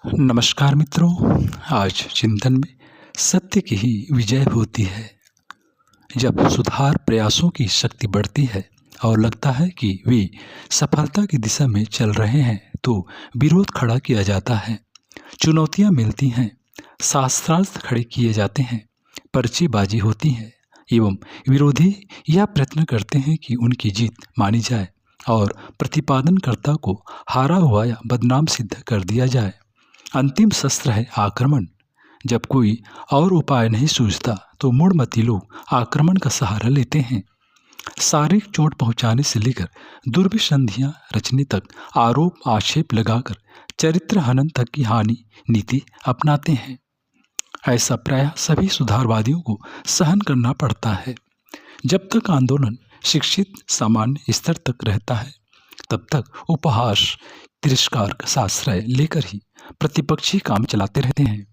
नमस्कार मित्रों। आज चिंतन में सत्य की ही विजय होती है। जब सुधार प्रयासों की शक्ति बढ़ती है और लगता है कि वे सफलता की दिशा में चल रहे हैं तो विरोध खड़ा किया जाता है, चुनौतियां मिलती हैं, शास्त्रार्थ खड़े किए जाते हैं, पर्चीबाजी होती है एवं विरोधी यह प्रयत्न करते हैं कि उनकी जीत मानी जाए और प्रतिपादनकर्ता को हारा हुआ या बदनाम सिद्ध कर दिया जाए। अंतिम शस्त्र है आक्रमण। जब कोई और उपाय नहीं सूझता तो मूढ़मती लोग आक्रमण का सहारा लेते हैं। शारीरिक चोट पहुंचाने से लेकर दुर्विसंधियां रचने तक आरोप आक्षेप लगाकर चरित्र हनन तक की हानि नीति अपनाते हैं। ऐसा प्रायः सभी सुधारवादियों को सहन करना पड़ता है। जब तक आंदोलन शिक्षित सामान्य स्तर तक रहता है तब तक उपहास तिरस्कार का आश्रय लेकर ही प्रतिपक्षी काम चलाते रहते हैं।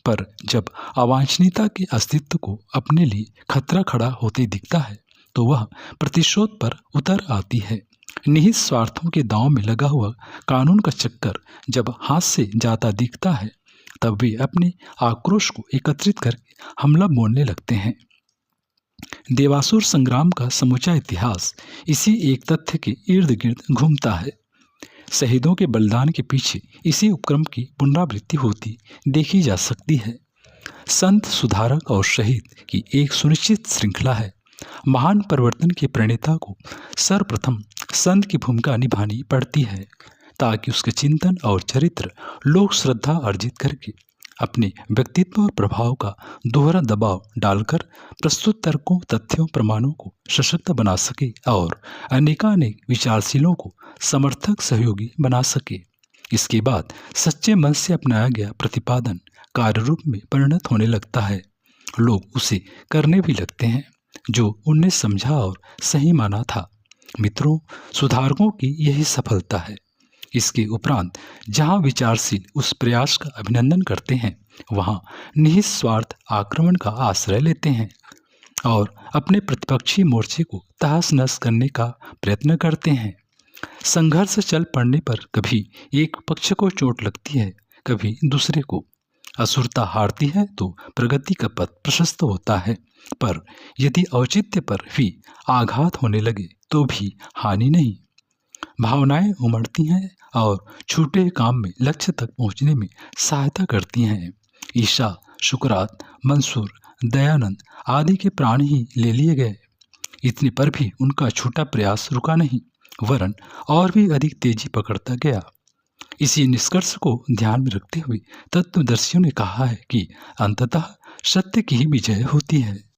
पर जब अवांछनीयता के अस्तित्व को अपने लिए खतरा खड़ा होते दिखता है तो वह प्रतिशोध पर उतर आती है। निहित स्वार्थों के दांव में लगा हुआ कानून का चक्कर जब हाथ से जाता दिखता है तब वे अपने आक्रोश को एकत्रित करके हमला बोलने लगते हैं। देवासुर संग्राम का समूचा इतिहास इसी एक तथ्य के इर्द गिर्द घूमता है। शहीदों के बलिदान के पीछे इसी उपक्रम की पुनरावृत्ति होती देखी जा सकती है। संत सुधारक और शहीद की एक सुनिश्चित श्रृंखला है। महान परिवर्तन के प्रणेता को सर्वप्रथम संत की भूमिका निभानी पड़ती है ताकि उसके चिंतन और चरित्र लोक श्रद्धा अर्जित करके अपने व्यक्तित्व और प्रभाव का दोहरा दबाव डालकर प्रस्तुत तर्कों तथ्यों प्रमाणों को सशक्त बना सके और अनेकानेक विचारशीलों को समर्थक सहयोगी बना सके। इसके बाद सच्चे मन से अपनाया गया प्रतिपादन कार्य रूप में परिणत होने लगता है। लोग उसे करने भी लगते हैं जो उनने समझा और सही माना था। मित्रों, सुधारकों की यही सफलता है। इसके उपरांत जहां विचारशील उस प्रयास का अभिनंदन करते हैं वहां निहित स्वार्थ आक्रमण का आश्रय लेते हैं और अपने प्रतिपक्षी मोर्चे को तहस नहस करने का प्रयत्न करते हैं। संघर्ष चल पड़ने पर कभी एक पक्ष को चोट लगती है, कभी दूसरे को। असुरता हारती है तो प्रगति का पथ प्रशस्त होता है, पर यदि औचित्य पर भी आघात होने लगे तो भी हानि नहीं। भावनाएं उमड़ती हैं और छूटे काम में लक्ष्य तक पहुंचने में सहायता करती हैं। ईशा, शुक्रात, मंसूर, दयानंद आदि के प्राण ही ले लिए गए। इतने पर भी उनका छूटा प्रयास रुका नहीं, वरन और भी अधिक तेजी पकड़ता गया। इसी निष्कर्ष को ध्यान में रखते हुए तत्वदर्शियों ने कहा है कि अंततः सत्य की ही विजय होती है।